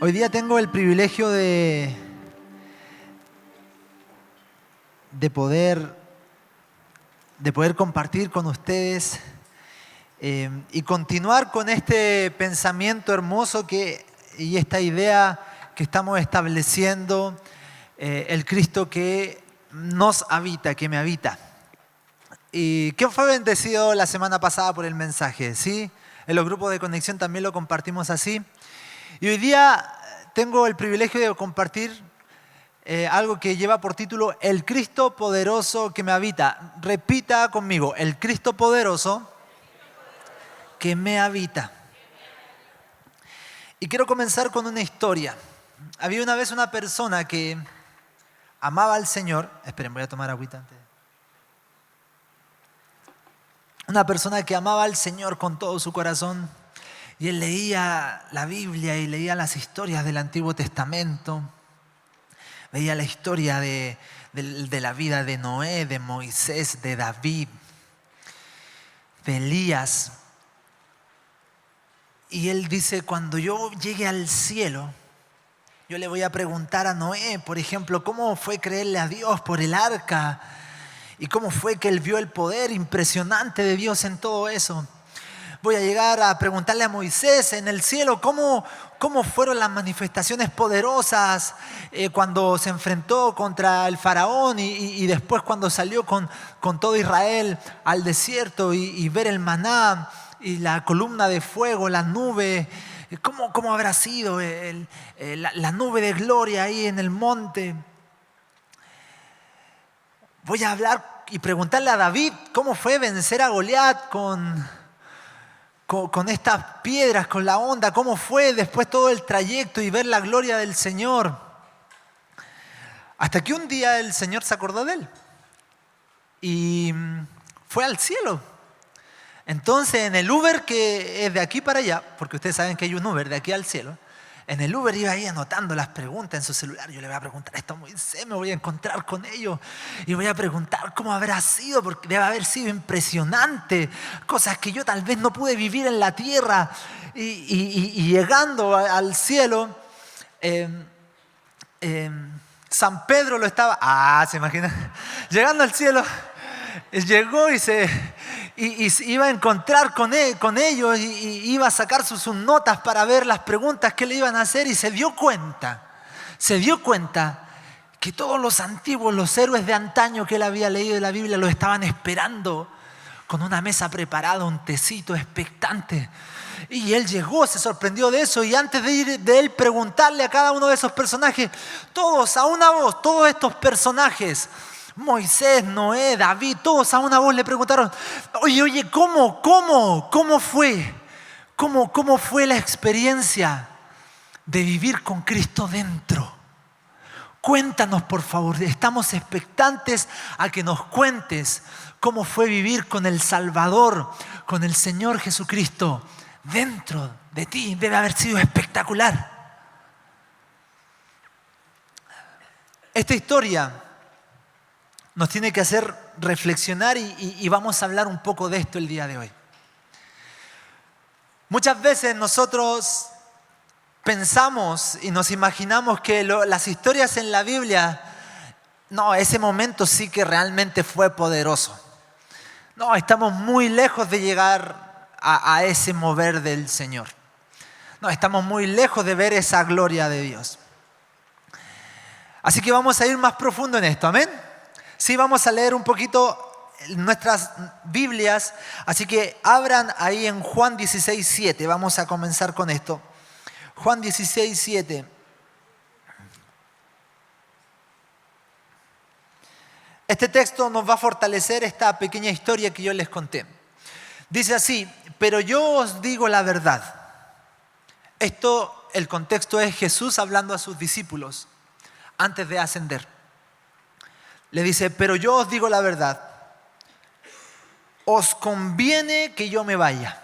Hoy día tengo el privilegio de poder compartir con ustedes y continuar con este pensamiento hermoso y esta idea que estamos estableciendo, el Cristo que nos habita, que me habita. ¿Y quién fue bendecido la semana pasada por el mensaje? ¿Sí? En los grupos de conexión también lo compartimos así. Y hoy día tengo el privilegio de compartir algo que lleva por título El Cristo poderoso que me habita. Repita conmigo, el Cristo poderoso que me habita. Y quiero comenzar con una historia. Había una vez una persona que amaba al Señor. Esperen, voy a tomar agüita antes. Una persona que amaba al Señor con todo su corazón. Y él leía la Biblia y leía las historias del Antiguo Testamento. Veía la historia de la vida de Noé, de Moisés, de David, de Elías. Y él dice, cuando yo llegue al cielo, yo le voy a preguntar a Noé, por ejemplo, cómo fue creerle a Dios por el arca y cómo fue que él vio el poder impresionante de Dios en todo eso. Voy a llegar a preguntarle a Moisés en el cielo cómo fueron las manifestaciones poderosas cuando se enfrentó contra el faraón y después cuando salió con todo Israel al desierto y ver el maná y la columna de fuego, la nube. ¿Cómo habrá sido la nube de gloria ahí en el monte? Voy a hablar y preguntarle a David cómo fue vencer a Goliat con estas piedras, con la onda, cómo fue después todo el trayecto y ver la gloria del Señor. Hasta que un día el Señor se acordó de él y fue al cielo. Entonces en el Uber que es de aquí para allá, porque ustedes saben que hay un Uber de aquí al cielo, en el Uber iba ahí anotando las preguntas en su celular. Yo le voy a preguntar esto a Moisés, me voy a encontrar con ellos y voy a preguntar cómo habrá sido, porque debe haber sido impresionante, cosas que yo tal vez no pude vivir en la tierra. Y llegando al cielo, San Pedro lo estaba, ¿se imagina? Llegando al cielo, llegó y iba a encontrar con ellos y iba a sacar sus notas para ver las preguntas que le iban a hacer, y se dio cuenta que todos los antiguos, los héroes de antaño que él había leído de la Biblia, lo estaban esperando con una mesa preparada, un tecito expectante. Y él llegó, se sorprendió de eso, y antes de él preguntarle a cada uno de esos personajes, todos a una voz, todos estos personajes, Moisés, Noé, David, todos a una voz le preguntaron, oye, ¿cómo fue? ¿Cómo fue la experiencia de vivir con Cristo dentro? Cuéntanos, por favor, estamos expectantes a que nos cuentes cómo fue vivir con el Salvador, con el Señor Jesucristo dentro de ti. Debe haber sido espectacular. Esta historia nos tiene que hacer reflexionar y vamos a hablar un poco de esto el día de hoy. Muchas veces nosotros pensamos y nos imaginamos que las historias en la Biblia, no, ese momento sí que realmente fue poderoso. No, estamos muy lejos de llegar a ese mover del Señor. No, estamos muy lejos de ver esa gloria de Dios. Así que vamos a ir más profundo en esto, ¿amén? Sí, vamos a leer un poquito nuestras Biblias, así que abran ahí en Juan 16:7. Vamos a comenzar con esto. Juan 16:7. Este texto nos va a fortalecer esta pequeña historia que yo les conté. Dice así, pero yo os digo la verdad. Esto, el contexto es Jesús hablando a sus discípulos antes de ascender. Le dice, pero yo os digo la verdad, os conviene que yo me vaya,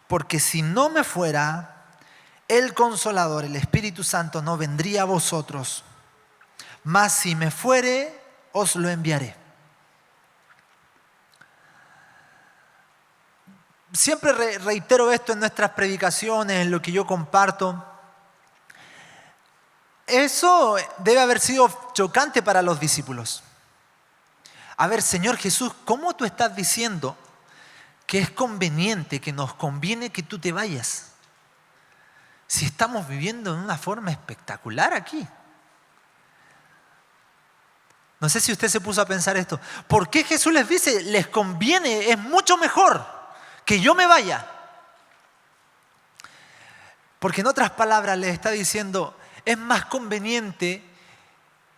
porque si no me fuera, el Consolador, el Espíritu Santo, no vendría a vosotros, mas si me fuere, os lo enviaré. Siempre reitero esto en nuestras predicaciones, en lo que yo comparto. eso debe haber sido chocante para los discípulos. A ver, Señor Jesús, ¿cómo tú estás diciendo que es conveniente, que nos conviene que tú te vayas? Si estamos viviendo de una forma espectacular aquí. No sé si usted se puso a pensar esto. ¿Por qué Jesús les dice, les conviene, es mucho mejor que yo me vaya? Porque en otras palabras les está diciendo, es más conveniente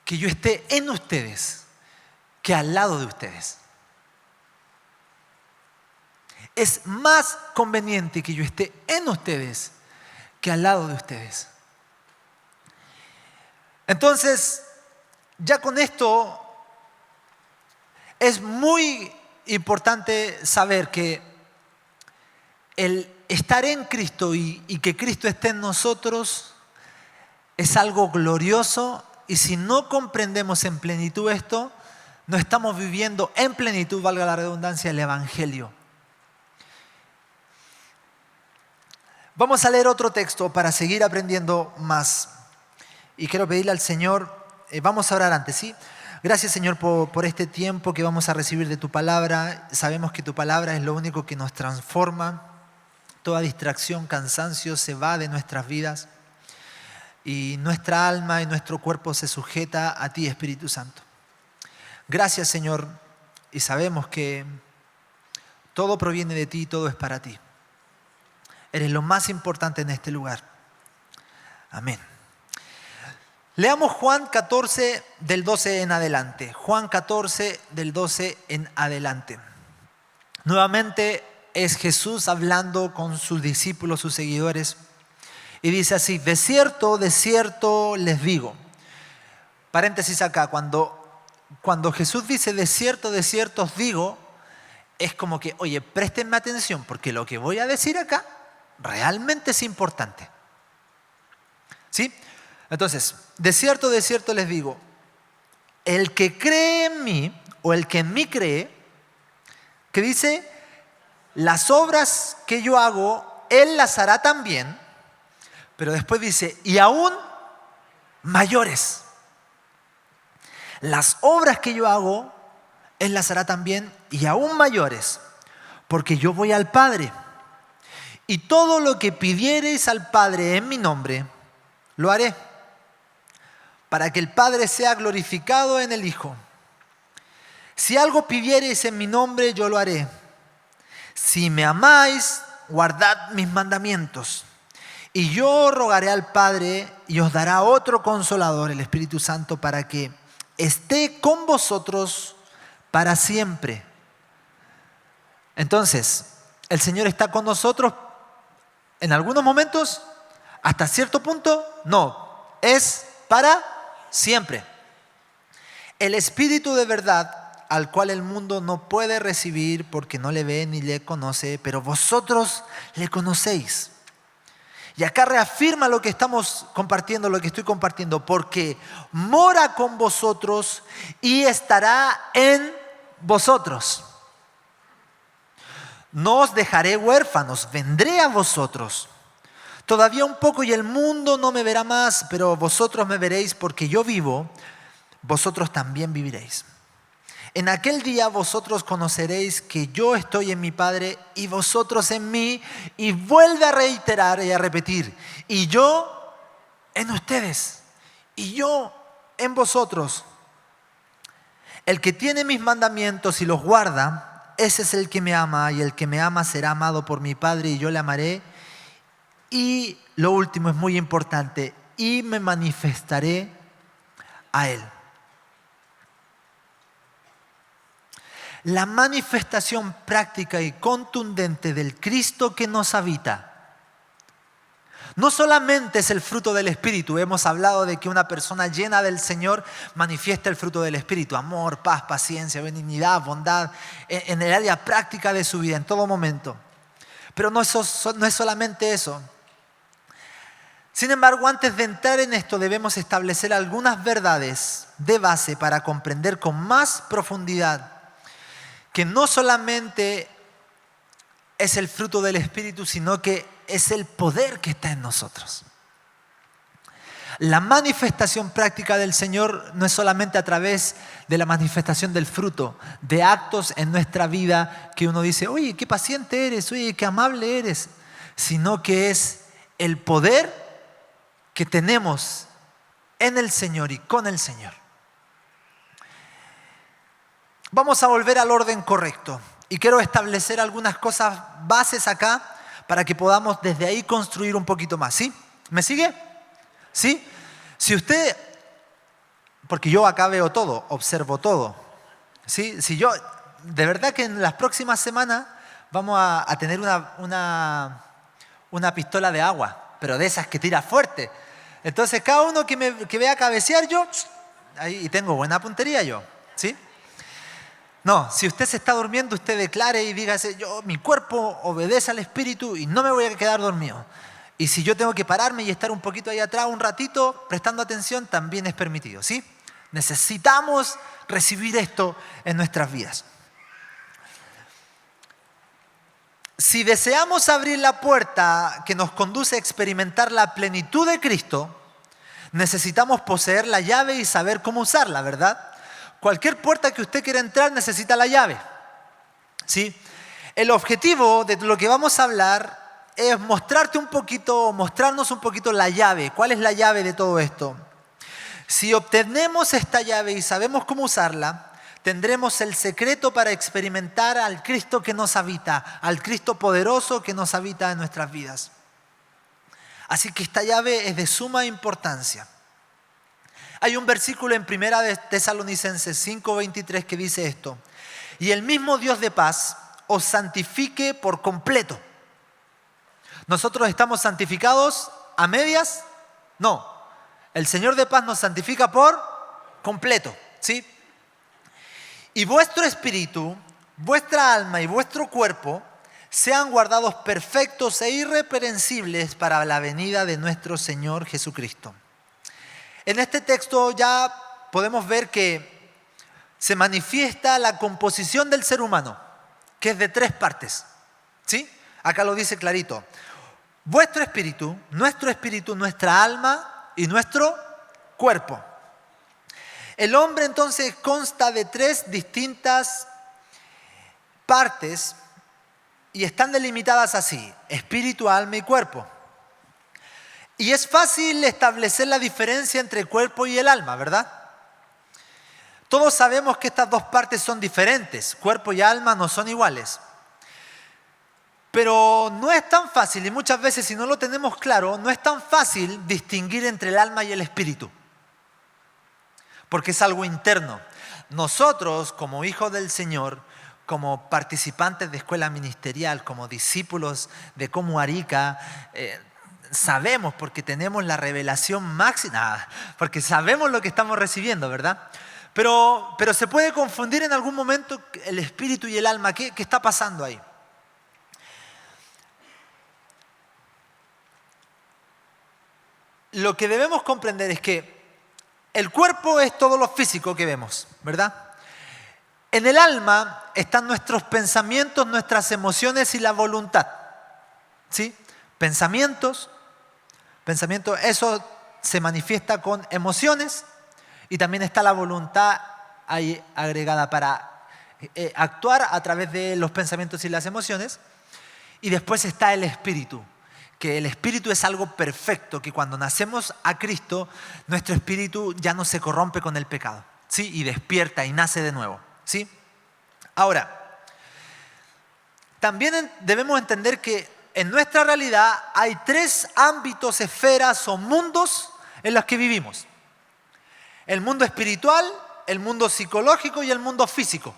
que yo esté en ustedes que al lado de ustedes. Es más conveniente que yo esté en ustedes que al lado de ustedes. Entonces, ya con esto es muy importante saber que el estar en Cristo y que Cristo esté en nosotros es algo glorioso, y si no comprendemos en plenitud esto, no estamos viviendo en plenitud, valga la redundancia, el Evangelio. Vamos a leer otro texto para seguir aprendiendo más. Y quiero pedirle al Señor, vamos a orar antes, ¿sí? Gracias, Señor, por este tiempo que vamos a recibir de tu palabra. Sabemos que tu palabra es lo único que nos transforma. Toda distracción, cansancio se va de nuestras vidas. Y nuestra alma y nuestro cuerpo se sujeta a ti, Espíritu Santo. Gracias, Señor, y sabemos que todo proviene de ti y todo es para ti. Eres lo más importante en este lugar. Amén. Leamos Juan 14 del 12 en adelante. Juan 14 del 12 en adelante. Nuevamente es Jesús hablando con sus discípulos, sus seguidores. Y dice así, de cierto les digo. Paréntesis acá, cuando Jesús dice de cierto os digo, es como que, oye, préstenme atención porque lo que voy a decir acá realmente es importante. ¿Sí? Entonces, de cierto les digo, el que cree en mí, o el que en mí cree, que dice, las obras que yo hago, él las hará también, pero después dice, y aún mayores. Las obras que yo hago, él las hará también, y aún mayores, porque yo voy al Padre. Y todo lo que pidiereis al Padre en mi nombre, lo haré, para que el Padre sea glorificado en el Hijo. Si algo pidiereis en mi nombre, yo lo haré. Si me amáis, guardad mis mandamientos. Y yo rogaré al Padre y os dará otro Consolador, el Espíritu Santo, para que esté con vosotros para siempre. Entonces, el Señor está con nosotros en algunos momentos, hasta cierto punto, no, es para siempre. El Espíritu de verdad, al cual el mundo no puede recibir porque no le ve ni le conoce, pero vosotros le conocéis. Y acá reafirma lo que estamos compartiendo, lo que estoy compartiendo, porque mora con vosotros y estará en vosotros. No os dejaré huérfanos, vendré a vosotros. Todavía un poco y el mundo no me verá más, pero vosotros me veréis porque yo vivo, vosotros también viviréis. En aquel día vosotros conoceréis que yo estoy en mi Padre y vosotros en mí, y vuelve a reiterar y a repetir, y yo en ustedes, y yo en vosotros. El que tiene mis mandamientos y los guarda, ese es el que me ama, y el que me ama será amado por mi Padre y yo le amaré. Y lo último es muy importante, y me manifestaré a él. La manifestación práctica y contundente del Cristo que nos habita no solamente es el fruto del Espíritu. Hemos hablado de que una persona llena del Señor manifiesta el fruto del Espíritu: amor, paz, paciencia, benignidad, bondad, en el área práctica de su vida, en todo momento. Pero no es solamente eso. Sin embargo, antes de entrar en esto, debemos establecer algunas verdades de base para comprender con más profundidad que no solamente es el fruto del Espíritu, sino que es el poder que está en nosotros. La manifestación práctica del Señor no es solamente a través de la manifestación del fruto, de actos en nuestra vida que uno dice, oye, qué paciente eres, oye, qué amable eres, sino que es el poder que tenemos en el Señor y con el Señor. Vamos a volver al orden correcto y quiero establecer algunas cosas bases acá para que podamos desde ahí construir un poquito más, ¿sí? ¿Me sigue? ¿Sí? Si usted, porque yo acá veo todo, observo todo, ¿sí? Si yo, de verdad que en las próximas semanas vamos a tener una pistola de agua, pero de esas que tira fuerte. Entonces cada uno que vea cabecear yo, ahí, y tengo buena puntería yo, ¿sí? No, si usted se está durmiendo, usted declare y dígase, mi cuerpo obedece al Espíritu y no me voy a quedar dormido. Y si yo tengo que pararme y estar un poquito ahí atrás un ratito, prestando atención, también es permitido, ¿sí? Necesitamos recibir esto en nuestras vidas. Si deseamos abrir la puerta que nos conduce a experimentar la plenitud de Cristo, necesitamos poseer la llave y saber cómo usarla, ¿verdad? Cualquier puerta que usted quiera entrar necesita la llave, ¿sí? El objetivo de lo que vamos a hablar es mostrarnos un poquito la llave. ¿Cuál es la llave de todo esto? Si obtenemos esta llave y sabemos cómo usarla, tendremos el secreto para experimentar al Cristo que nos habita, al Cristo poderoso que nos habita en nuestras vidas. Así que esta llave es de suma importancia. Hay un versículo en 1 de Tesalonicenses 5:23 que dice esto: y el mismo Dios de paz os santifique por completo. ¿Nosotros estamos santificados a medias? No. El Señor de paz nos santifica por completo, ¿sí? Y vuestro espíritu, vuestra alma y vuestro cuerpo sean guardados perfectos e irreprensibles para la venida de nuestro Señor Jesucristo. En este texto ya podemos ver que se manifiesta la composición del ser humano, que es de 3 partes, ¿sí? Acá lo dice clarito. Vuestro espíritu, nuestra alma y nuestro cuerpo. El hombre entonces consta de 3 distintas partes y están delimitadas así: espíritu, alma y cuerpo. Y es fácil establecer la diferencia entre el cuerpo y el alma, ¿verdad? Todos sabemos que estas 2 partes son diferentes. Cuerpo y alma no son iguales. Pero no es tan fácil, y muchas veces si no lo tenemos claro, no es tan fácil distinguir entre el alma y el espíritu. Porque es algo interno. Nosotros, como hijos del Señor, como participantes de escuela ministerial, como discípulos de Como Arica, sabemos, porque tenemos la revelación máxima, porque sabemos lo que estamos recibiendo, ¿verdad? Pero se puede confundir en algún momento el espíritu y el alma. ¿Qué está pasando ahí? Lo que debemos comprender es que el cuerpo es todo lo físico que vemos, ¿verdad? En el alma están nuestros pensamientos, nuestras emociones y la voluntad, ¿sí? Pensamientos, eso se manifiesta con emociones y también está la voluntad ahí agregada para actuar a través de los pensamientos y las emociones. Y después está el espíritu, que el espíritu es algo perfecto, que cuando nacemos a Cristo, nuestro espíritu ya no se corrompe con el pecado, ¿sí? Y despierta y nace de nuevo, ¿sí? Ahora, también debemos entender que en nuestra realidad hay 3 ámbitos, esferas o mundos en los que vivimos. El mundo espiritual, el mundo psicológico y el mundo físico.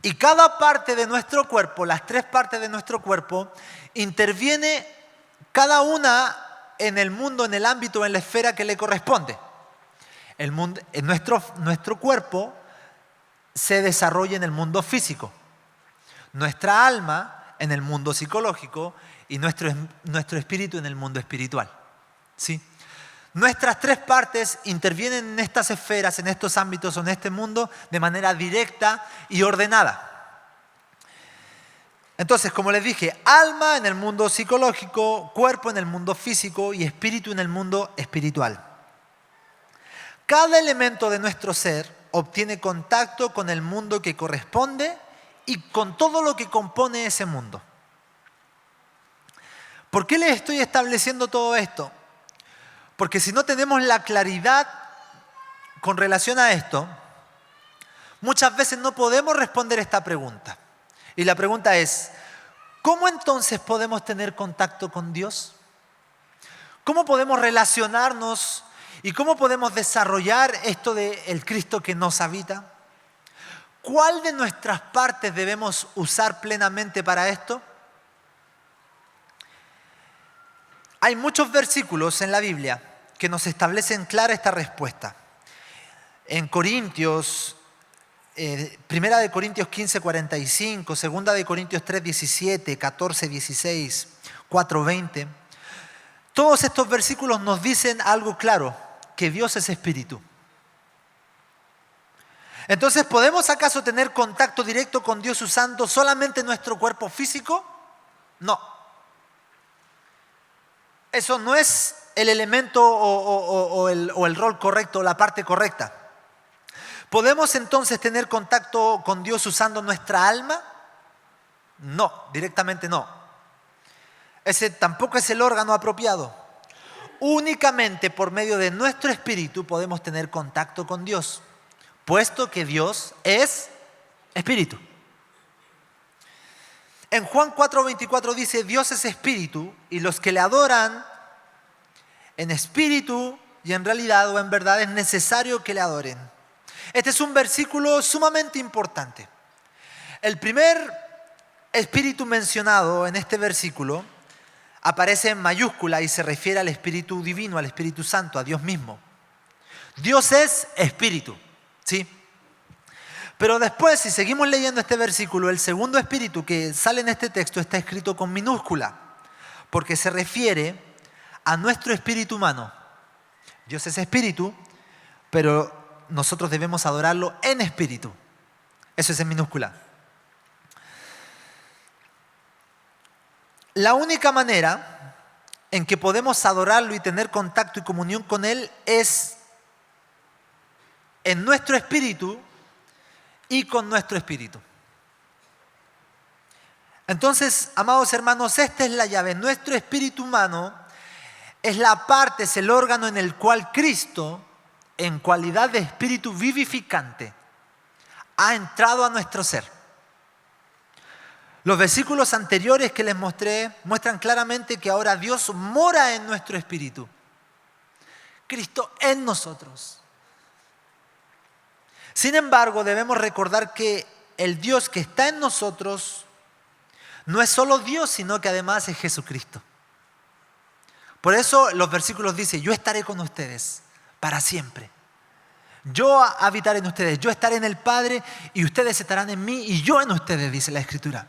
Y cada parte de nuestro cuerpo, las 3 partes de nuestro cuerpo, interviene cada una en el mundo, en el ámbito, en la esfera que le corresponde. Nuestro cuerpo se desarrolla en el mundo físico. Nuestra alma en el mundo psicológico y nuestro espíritu en el mundo espiritual, ¿sí? Nuestras 3 partes intervienen en estas esferas, en estos ámbitos o en este mundo de manera directa y ordenada. Entonces, como les dije, alma en el mundo psicológico, cuerpo en el mundo físico y espíritu en el mundo espiritual. Cada elemento de nuestro ser obtiene contacto con el mundo que corresponde y con todo lo que compone ese mundo. ¿Por qué les estoy estableciendo todo esto? Porque si no tenemos la claridad con relación a esto, muchas veces no podemos responder esta pregunta. Y la pregunta es, ¿cómo entonces podemos tener contacto con Dios? ¿Cómo podemos relacionarnos y cómo podemos desarrollar esto del Cristo que nos habita? ¿Cuál de nuestras partes debemos usar plenamente para esto? Hay muchos versículos en la Biblia que nos establecen clara esta respuesta. En Corintios, Primera de Corintios 15, 45, Segunda de Corintios 3, 17, 14, 16, 4, 20. Todos estos versículos nos dicen algo claro, que Dios es espíritu. Entonces, ¿podemos acaso tener contacto directo con Dios usando solamente nuestro cuerpo físico? No. Eso no es el elemento o el rol correcto, la parte correcta. ¿Podemos entonces tener contacto con Dios usando nuestra alma? No, directamente no. Ese tampoco es el órgano apropiado. Únicamente por medio de nuestro espíritu podemos tener contacto con Dios, puesto que Dios es espíritu. En Juan 4:24 dice, Dios es espíritu y los que le adoran en espíritu y en realidad o en verdad es necesario que le adoren. Este es un versículo sumamente importante. El primer espíritu mencionado en este versículo aparece en mayúscula y se refiere al Espíritu Divino, al Espíritu Santo, a Dios mismo. Dios es espíritu, ¿sí? Pero después, si seguimos leyendo este versículo, el segundo espíritu que sale en este texto está escrito con minúscula, porque se refiere a nuestro espíritu humano. Dios es espíritu, pero nosotros debemos adorarlo en espíritu. Eso es en minúscula. La única manera en que podemos adorarlo y tener contacto y comunión con Él es en nuestro espíritu y con nuestro espíritu. Entonces, amados hermanos, esta es la llave. Nuestro espíritu humano es la parte, es el órgano en el cual Cristo, en cualidad de espíritu vivificante, ha entrado a nuestro ser. Los versículos anteriores que les mostré muestran claramente que ahora Dios mora en nuestro espíritu. Cristo en nosotros. Sin embargo, debemos recordar que el Dios que está en nosotros no es solo Dios, sino que además es Jesucristo. Por eso los versículos dicen, yo estaré con ustedes para siempre. Yo habitaré en ustedes, yo estaré en el Padre y ustedes estarán en mí y yo en ustedes, dice la Escritura.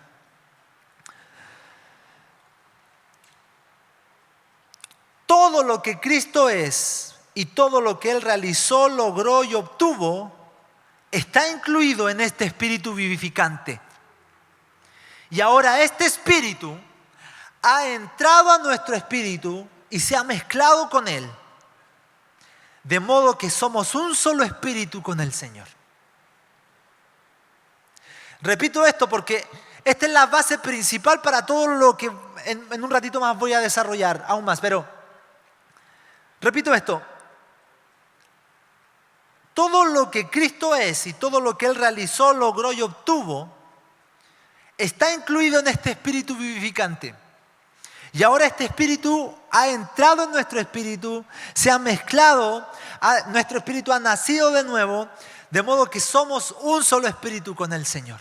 Todo lo que Cristo es y todo lo que Él realizó, logró y obtuvo está incluido en este espíritu vivificante. Y ahora este espíritu ha entrado a nuestro espíritu y se ha mezclado con Él. De modo que somos un solo espíritu con el Señor. Repito esto porque esta es la base principal para todo lo que en un ratito más voy a desarrollar aún más. Pero repito esto. Todo lo que Cristo es y todo lo que Él realizó, logró y obtuvo está incluido en este espíritu vivificante. Y ahora este espíritu ha entrado en nuestro espíritu, se ha mezclado, nuestro espíritu ha nacido de nuevo, de modo que somos un solo espíritu con el Señor.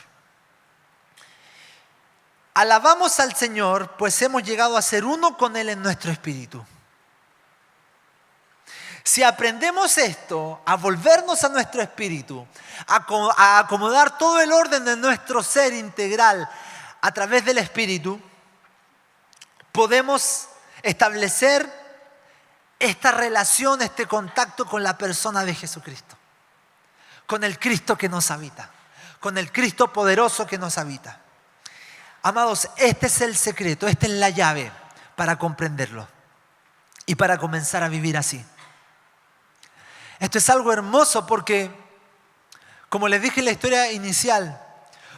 Alabamos al Señor, pues hemos llegado a ser uno con Él en nuestro espíritu. Si aprendemos esto, a volvernos a nuestro espíritu, a acomodar todo el orden de nuestro ser integral a través del espíritu, podemos establecer esta relación, este contacto con la persona de Jesucristo, con el Cristo que nos habita, con el Cristo poderoso que nos habita. Amados, este es el secreto, esta es la llave para comprenderlo y para comenzar a vivir así. Esto es algo hermoso porque, como les dije en la historia inicial,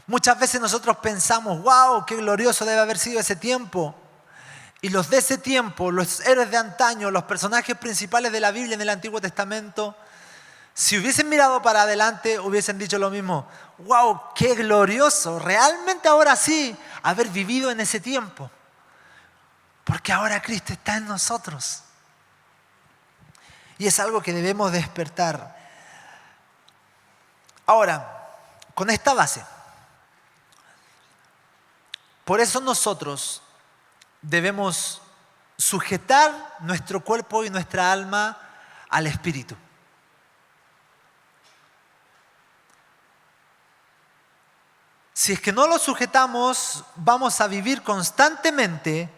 muchas veces nosotros pensamos, wow, qué glorioso debe haber sido ese tiempo. Y los de ese tiempo, los héroes de antaño, los personajes principales de la Biblia en el Antiguo Testamento, si hubiesen mirado para adelante, hubiesen dicho lo mismo. ¡Wow! ¡Qué glorioso! Realmente ahora sí, haber vivido en ese tiempo. Porque ahora Cristo está en nosotros. Y es algo que debemos despertar. Ahora, con esta base, por eso nosotros debemos sujetar nuestro cuerpo y nuestra alma al Espíritu. Si es que no lo sujetamos, vamos a vivir constantemente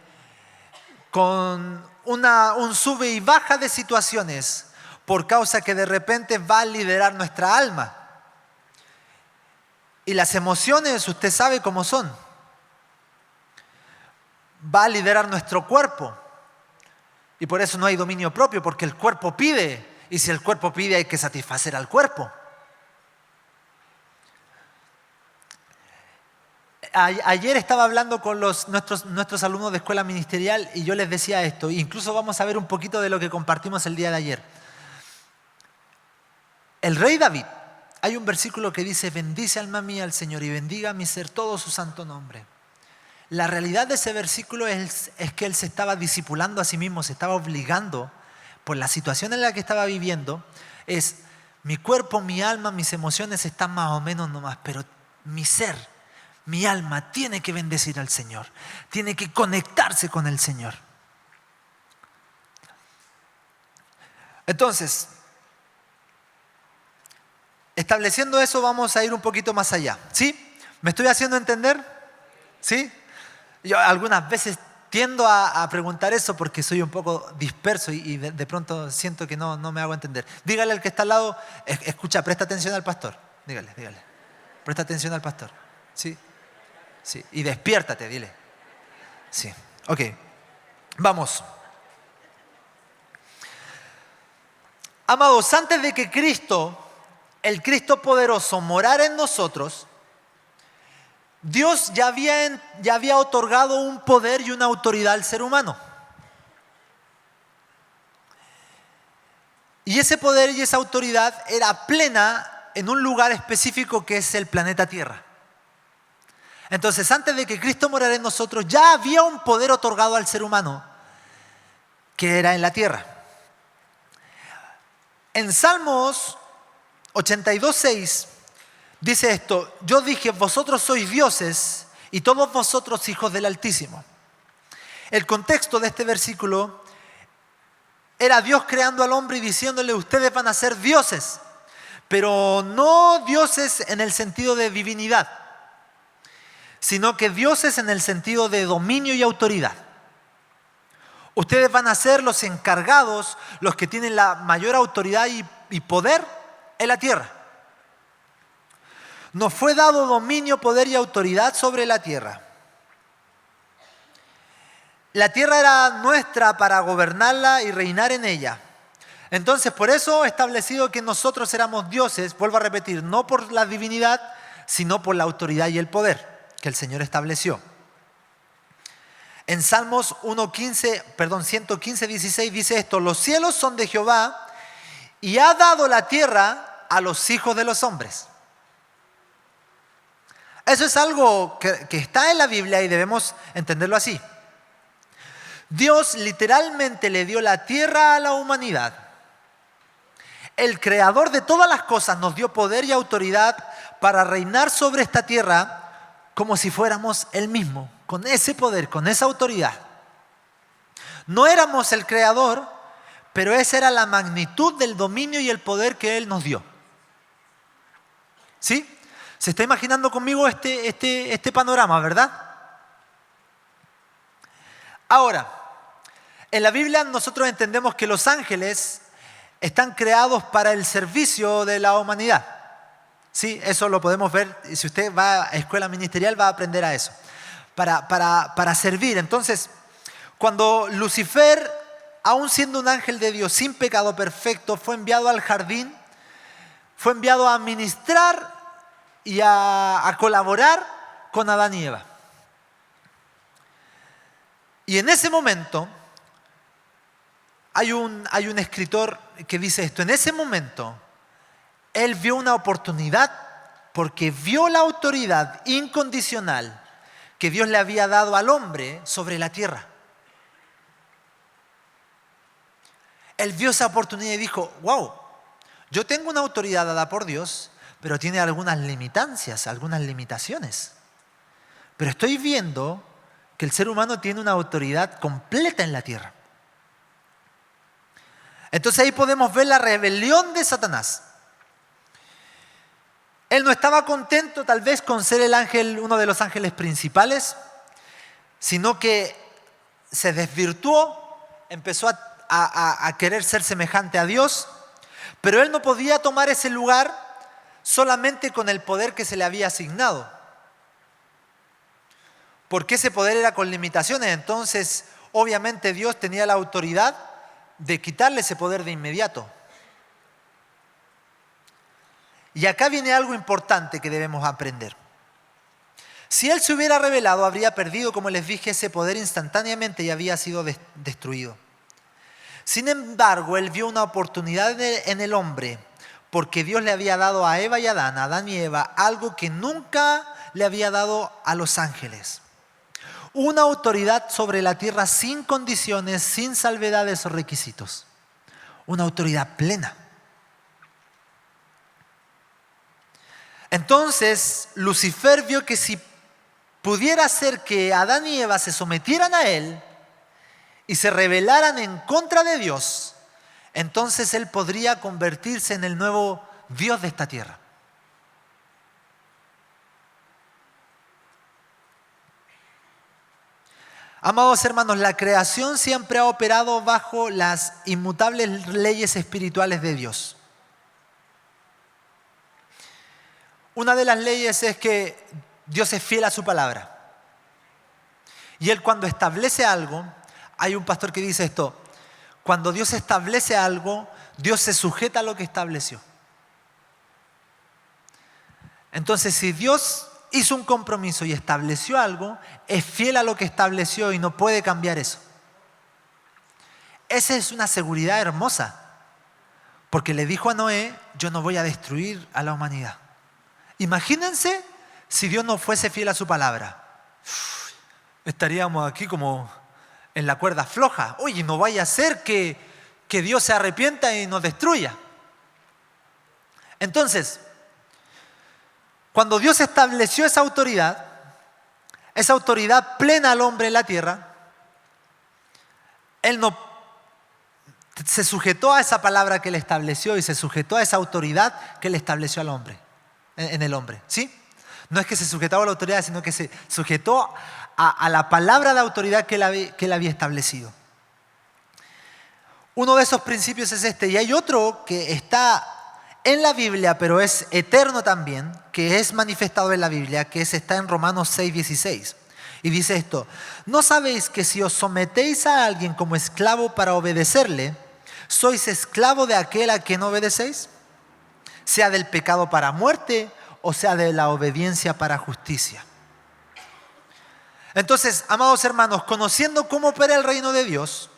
con un sube y baja de situaciones por causa que de repente va a liderar nuestra alma. Y las emociones, usted sabe cómo son. Va a liderar nuestro cuerpo. Y por eso no hay dominio propio, porque el cuerpo pide. Y si el cuerpo pide, hay que satisfacer al cuerpo. Ayer estaba hablando con nuestros alumnos de escuela ministerial y yo les decía esto. Incluso vamos a ver un poquito de lo que compartimos el día de ayer. El rey David, hay un versículo que dice: bendice alma mía al Señor y bendiga mi ser todo su santo nombre. La realidad de ese versículo es que él se estaba discipulando a sí mismo, se estaba obligando por la situación en la que estaba viviendo. Es mi cuerpo, mi alma, mis emociones están más o menos nomás, pero mi ser, mi alma tiene que bendecir al Señor, tiene que conectarse con el Señor. Entonces, estableciendo eso, vamos a ir un poquito más allá. ¿Sí? ¿Me estoy haciendo entender? ¿Sí? Yo algunas veces tiendo a preguntar eso porque soy un poco disperso y de pronto siento que no me hago entender. Dígale al que está al lado, escucha, presta atención al pastor. Dígale. Presta atención al pastor. ¿Sí? Sí. Y despiértate, dile. Sí. Ok. Vamos. Amados, antes de que Cristo, el Cristo poderoso, morara en nosotros, Dios ya había otorgado un poder y una autoridad al ser humano. Y ese poder y esa autoridad era plena en un lugar específico que es el planeta Tierra. Entonces, antes de que Cristo morara en nosotros, ya había un poder otorgado al ser humano que era en la tierra. En Salmos 82:6 dice esto: yo dije, vosotros sois dioses y todos vosotros hijos del Altísimo. El contexto de este versículo era Dios creando al hombre y diciéndole: ustedes van a ser dioses, pero no dioses en el sentido de divinidad, sino que dioses en el sentido de dominio y autoridad. Ustedes van a ser los encargados, los que tienen la mayor autoridad y poder en la tierra. Nos fue dado dominio, poder y autoridad sobre la tierra. La tierra era nuestra para gobernarla y reinar en ella. Entonces, por eso establecido que nosotros éramos dioses, vuelvo a repetir, no por la divinidad, sino por la autoridad y el poder que el Señor estableció. En Salmos 115:16 dice esto: los cielos son de Jehová y ha dado la tierra a los hijos de los hombres. Eso es algo que está en la Biblia y debemos entenderlo así. Dios literalmente le dio la tierra a la humanidad. El creador de todas las cosas nos dio poder y autoridad para reinar sobre esta tierra como si fuéramos Él mismo, con ese poder, con esa autoridad. No éramos el creador, pero esa era la magnitud del dominio y el poder que Él nos dio. ¿Sí? ¿Se está imaginando conmigo este panorama, verdad? Ahora, en la Biblia nosotros entendemos que los ángeles están creados para el servicio de la humanidad. Sí, eso lo podemos ver. Si usted va a escuela ministerial va a aprender a eso. para servir. Entonces, cuando Lucifer, aún siendo un ángel de Dios sin pecado perfecto, fue enviado al jardín, fue enviado a ministrar y a colaborar con Adán y Eva. Y en ese momento, hay un escritor que dice esto: en ese momento, él vio una oportunidad porque vio la autoridad incondicional que Dios le había dado al hombre sobre la tierra. Él vio esa oportunidad y dijo: wow, yo tengo una autoridad dada por Dios, pero tiene algunas limitancias, algunas limitaciones. Pero estoy viendo que el ser humano tiene una autoridad completa en la tierra. Entonces ahí podemos ver la rebelión de Satanás. Él no estaba contento tal vez con ser el ángel, uno de los ángeles principales, sino que se desvirtuó, empezó a querer ser semejante a Dios, pero él no podía tomar ese lugar solamente con el poder que se le había asignado, porque ese poder era con limitaciones. Entonces, obviamente Dios tenía la autoridad de quitarle ese poder de inmediato. Y acá viene algo importante que debemos aprender. Si él se hubiera rebelado, habría perdido, como les dije, ese poder instantáneamente y había sido destruido. Sin embargo, él vio una oportunidad en el hombre, porque Dios le había dado a Eva y a Adán y Eva, algo que nunca le había dado a los ángeles. Una autoridad sobre la tierra sin condiciones, sin salvedades o requisitos. Una autoridad plena. Entonces, Lucifer vio que si pudiera hacer que Adán y Eva se sometieran a él y se rebelaran en contra de Dios, entonces él podría convertirse en el nuevo Dios de esta tierra. Amados hermanos, la creación siempre ha operado bajo las inmutables leyes espirituales de Dios. Una de las leyes es que Dios es fiel a su palabra. Y Él, cuando establece algo, hay un pastor que dice esto: cuando Dios establece algo, Dios se sujeta a lo que estableció. Entonces, si Dios hizo un compromiso y estableció algo, es fiel a lo que estableció y no puede cambiar eso. Esa es una seguridad hermosa, porque le dijo a Noé: yo no voy a destruir a la humanidad. Imagínense si Dios no fuese fiel a su palabra. Estaríamos aquí como en la cuerda floja. Oye, no vaya a ser que Dios se arrepienta y nos destruya. Entonces, cuando Dios estableció esa autoridad plena al hombre en la tierra, Él no se sujetó a esa palabra que Él estableció y se sujetó a esa autoridad que Él estableció al hombre, en el hombre, ¿sí? No es que se sujetaba a la autoridad, sino que se sujetó a la palabra de autoridad que Él había establecido. Uno de esos principios es este, y hay otro que está en la Biblia, pero es eterno también, que es manifestado en la Biblia, que está en Romanos 6:16. Y dice esto: ¿no sabéis que si os sometéis a alguien como esclavo para obedecerle, sois esclavo de aquel a quien obedecéis? Sea del pecado para muerte o sea de la obediencia para justicia. Entonces, amados hermanos, conociendo cómo opera el reino de Dios,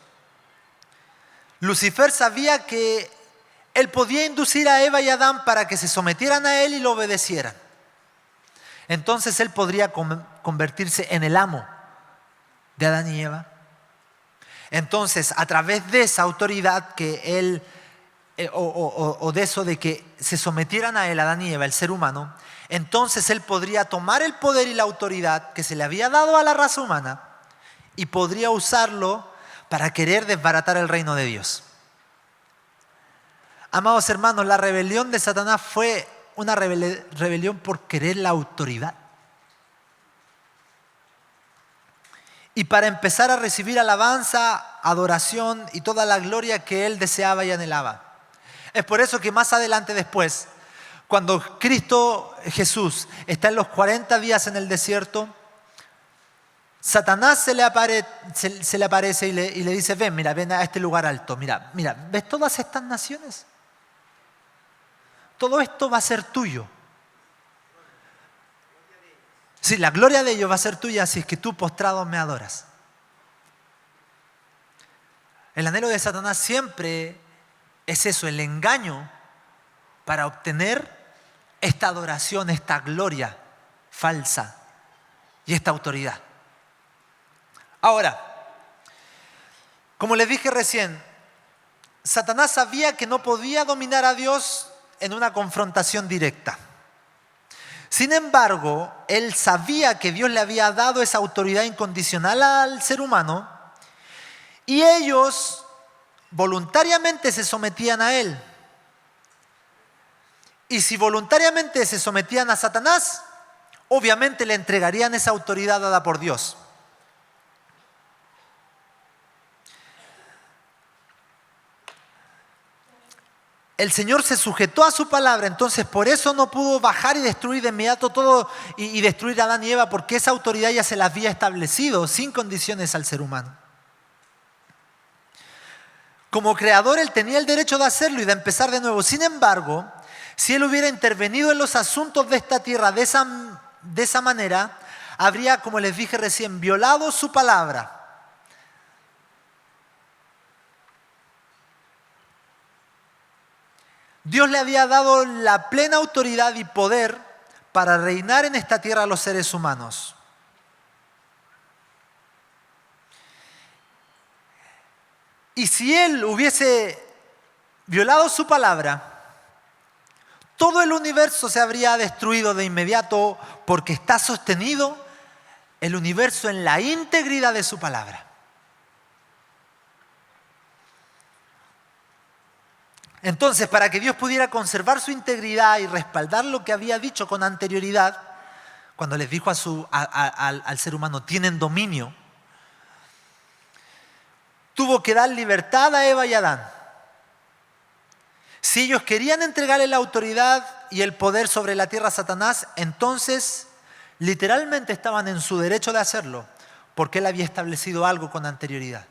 Lucifer sabía que él podía inducir a Eva y a Adán para que se sometieran a él y lo obedecieran. Entonces él podría convertirse en el amo de Adán y Eva. Entonces, a través de esa autoridad que él, o de eso de que se sometieran a él, Adán y Eva, el ser humano, entonces él podría tomar el poder y la autoridad que se le había dado a la raza humana y podría usarlo para querer desbaratar el reino de Dios. Amados hermanos, la rebelión de Satanás fue una rebelión por querer la autoridad. Y para empezar a recibir alabanza, adoración y toda la gloria que él deseaba y anhelaba. Es por eso que más adelante después, cuando Cristo Jesús está en los 40 días en el desierto, Satanás se le aparece y le dice, ven a este lugar alto. Mira, ¿ves todas estas naciones? Todo esto va a ser tuyo. Sí, la gloria de ellos va a ser tuya si es que tú postrado me adoras. El anhelo de Satanás siempre es eso, el engaño para obtener esta adoración, esta gloria falsa y esta autoridad. Ahora, como les dije recién, Satanás sabía que no podía dominar a Dios en una confrontación directa. Sin embargo, él sabía que Dios le había dado esa autoridad incondicional al ser humano y ellos voluntariamente se sometían a él. Y si voluntariamente se sometían a Satanás, obviamente le entregarían esa autoridad dada por Dios. El Señor se sujetó a su palabra, entonces por eso no pudo bajar y destruir de inmediato todo y destruir a Adán y Eva, porque esa autoridad ya se la había establecido sin condiciones al ser humano. Como creador, Él tenía el derecho de hacerlo y de empezar de nuevo. Sin embargo, si Él hubiera intervenido en los asuntos de esta tierra de esa manera, habría, como les dije recién, violado su palabra. Dios le había dado la plena autoridad y poder para reinar en esta tierra a los seres humanos. Y si Él hubiese violado su palabra, todo el universo se habría destruido de inmediato porque está sostenido el universo en la integridad de su palabra. Entonces, para que Dios pudiera conservar su integridad y respaldar lo que había dicho con anterioridad, cuando les dijo al ser humano, tienen dominio, tuvo que dar libertad a Eva y a Adán. Si ellos querían entregarle la autoridad y el poder sobre la tierra a Satanás, entonces literalmente estaban en su derecho de hacerlo, porque Él había establecido algo con anterioridad.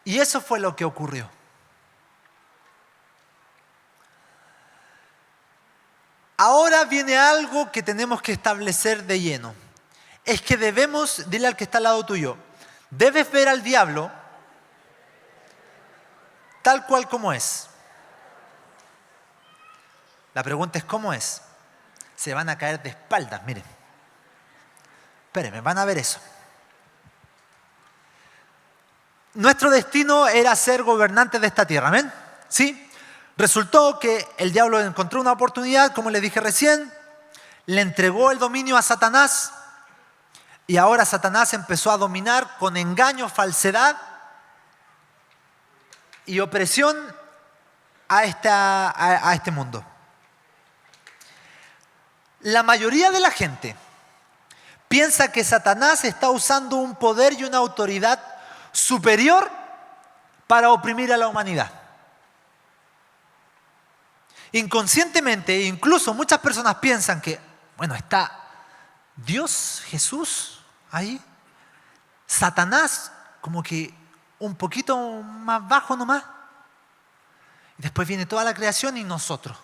Y eso fue lo que ocurrió. Ahora viene algo que tenemos que establecer de lleno. Es que debemos, dile al que está al lado tuyo, debes ver al diablo tal cual como es. La pregunta es ¿cómo es? Se van a caer de espaldas, miren. Espérenme, van a ver eso. Nuestro destino era ser gobernantes de esta tierra, ¿amén? ¿Sí? Resultó que el diablo encontró una oportunidad, como les dije recién, le entregó el dominio a Satanás y ahora Satanás empezó a dominar con engaño, falsedad y opresión a este mundo. La mayoría de la gente piensa que Satanás está usando un poder y una autoridad superior para oprimir a la humanidad. Inconscientemente, incluso muchas personas piensan que, bueno, está Dios, Jesús, ahí, Satanás, como que un poquito más bajo nomás. Y después viene toda la creación y nosotros.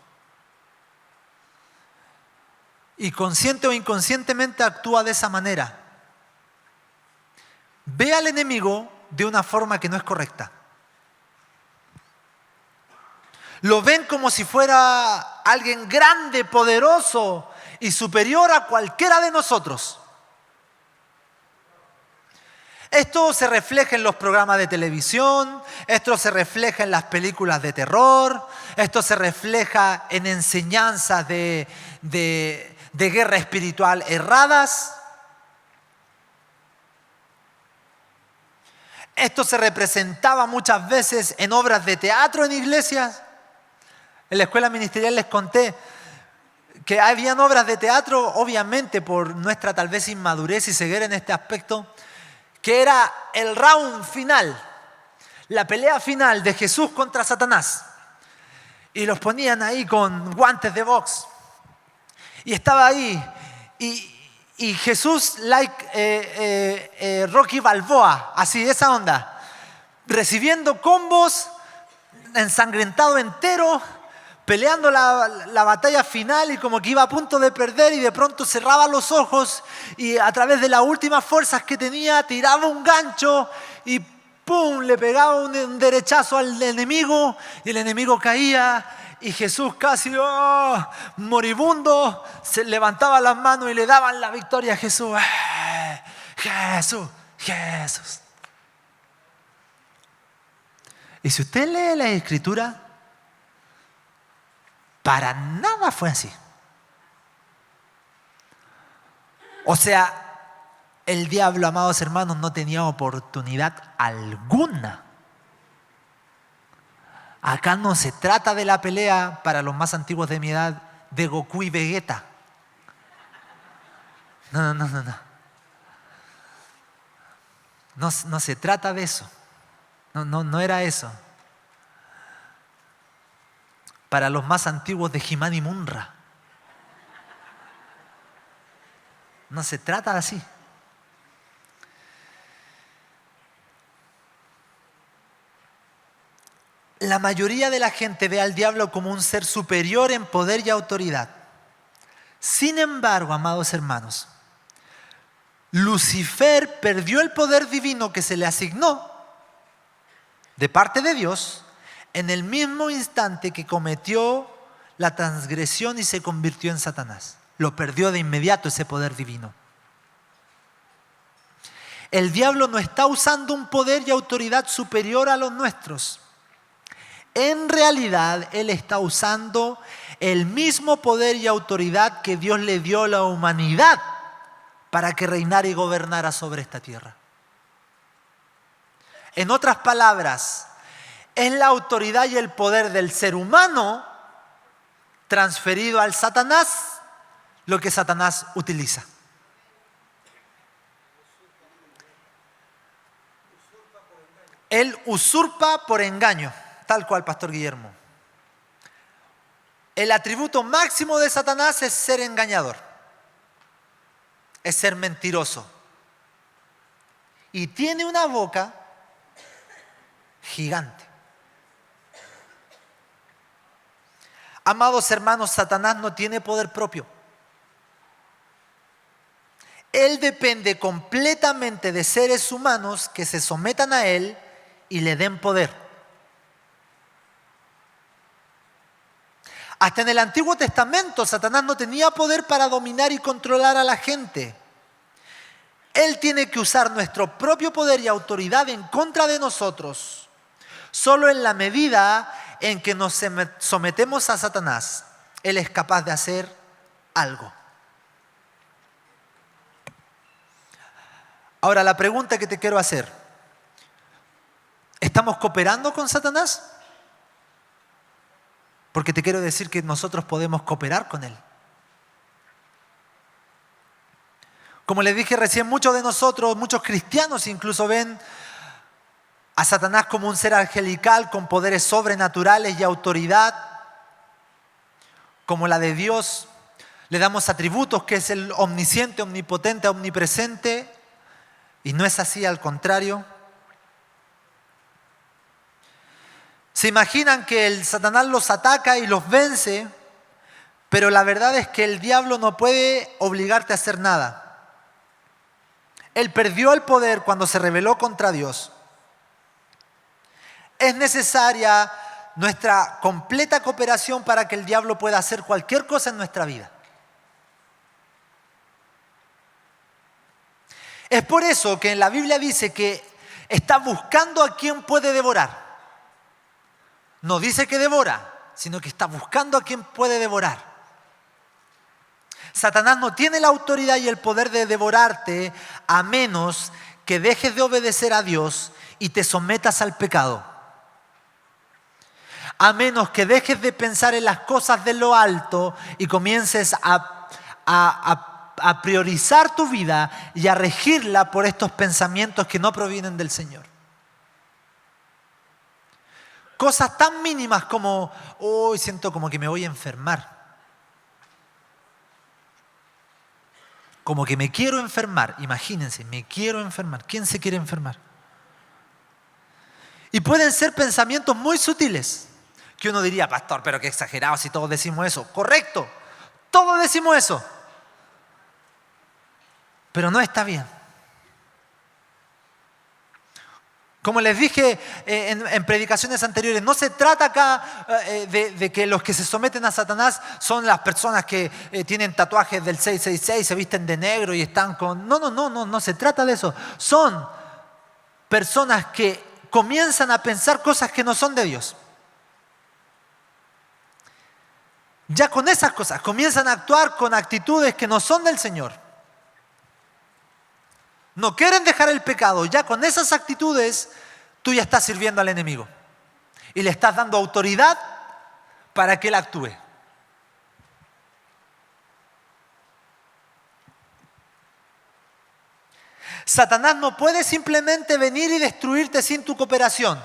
Y consciente o inconscientemente actúa de esa manera. Ve al enemigo de una forma que no es correcta. Lo ven como si fuera alguien grande, poderoso y superior a cualquiera de nosotros. Esto se refleja en los programas de televisión, esto se refleja en las películas de terror, esto se refleja en enseñanzas de guerra espiritual erradas. Esto se representaba muchas veces en obras de teatro en iglesias. En la escuela ministerial les conté que habían obras de teatro, obviamente por nuestra tal vez inmadurez y ceguera en este aspecto, que era el round final, la pelea final de Jesús contra Satanás. Y los ponían ahí con guantes de box. Y estaba ahí. Y Jesús, Rocky Balboa, así, esa onda. Recibiendo combos, ensangrentado entero, peleando la batalla final y como que iba a punto de perder y de pronto cerraba los ojos y a través de las últimas fuerzas que tenía tiraba un gancho y ¡pum! Le pegaba un derechazo al enemigo y el enemigo caía. Y Jesús casi moribundo se levantaba las manos y le daban la victoria a Jesús. Jesús, Jesús. Y si usted lee la Escritura, para nada fue así. O sea, el diablo, amados hermanos, no tenía oportunidad alguna. Acá no se trata de la pelea, para los más antiguos de mi edad, de Goku y Vegeta. No. No se trata de eso. No era eso. Para los más antiguos de He-Man y Munra. No se trata de así. La mayoría de la gente ve al diablo como un ser superior en poder y autoridad. Sin embargo, amados hermanos, Lucifer perdió el poder divino que se le asignó de parte de Dios en el mismo instante que cometió la transgresión y se convirtió en Satanás. Lo perdió de inmediato ese poder divino. El diablo no está usando un poder y autoridad superior a los nuestros. En realidad, él está usando el mismo poder y autoridad que Dios le dio a la humanidad para que reinara y gobernara sobre esta tierra. En otras palabras, es la autoridad y el poder del ser humano transferido al Satanás lo que Satanás utiliza. Él usurpa por engaño. Tal cual, Pastor Guillermo. El atributo máximo de Satanás es ser engañador. Es ser mentiroso. Y tiene una boca gigante. Amados hermanos, Satanás no tiene poder propio. Él depende completamente de seres humanos que se sometan a él y le den poder. Hasta en el Antiguo Testamento, Satanás no tenía poder para dominar y controlar a la gente. Él tiene que usar nuestro propio poder y autoridad en contra de nosotros. Solo en la medida en que nos sometemos a Satanás, Él es capaz de hacer algo. Ahora, la pregunta que te quiero hacer: ¿estamos cooperando con Satanás? Porque te quiero decir que nosotros podemos cooperar con él. Como les dije recién, muchos de nosotros, muchos cristianos incluso ven a Satanás como un ser angelical con poderes sobrenaturales y autoridad como la de Dios. Le damos atributos que es el omnisciente, omnipotente, omnipresente, y no es así, al contrario. Se imaginan que el Satanás los ataca y los vence, pero la verdad es que el diablo no puede obligarte a hacer nada. Él perdió el poder cuando se rebeló contra Dios. Es necesaria nuestra completa cooperación para que el diablo pueda hacer cualquier cosa en nuestra vida. Es por eso que en la Biblia dice que está buscando a quien puede devorar. No dice que devora, sino que está buscando a quien puede devorar. Satanás no tiene la autoridad y el poder de devorarte a menos que dejes de obedecer a Dios y te sometas al pecado. A menos que dejes de pensar en las cosas de lo alto y comiences a priorizar tu vida y a regirla por estos pensamientos que no provienen del Señor. Cosas tan mínimas como, hoy siento como que me voy a enfermar. como que me quiero enfermar. Imagínense, me quiero enfermar. ¿Quién se quiere enfermar? Y pueden ser pensamientos muy sutiles, que uno diría, pastor, pero qué exagerado si todos decimos eso. Correcto, todos decimos eso. Pero no está bien. Como les dije en predicaciones anteriores, no se trata acá de que los que se someten a Satanás son las personas que tienen tatuajes del 666, se visten de negro y están con... No se trata de eso. Son personas que comienzan a pensar cosas que no son de Dios. Ya con esas cosas comienzan a actuar con actitudes que no son del Señor. No quieren dejar el pecado. Ya con esas actitudes tú ya estás sirviendo al enemigo. Y le estás dando autoridad para que él actúe. Satanás no puede simplemente venir y destruirte sin tu cooperación.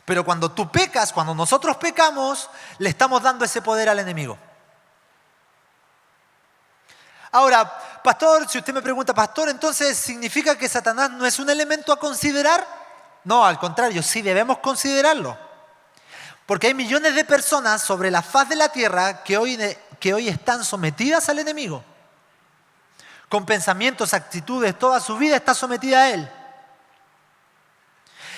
Pero cuando tú pecas, cuando nosotros pecamos, le estamos dando ese poder al enemigo. Ahora, pastor, si usted me pregunta, pastor, entonces ¿significa que Satanás no es un elemento a considerar? No, al contrario, sí debemos considerarlo. Porque hay millones de personas sobre la faz de la tierra que hoy están sometidas al enemigo. Con pensamientos, actitudes, toda su vida está sometida a él.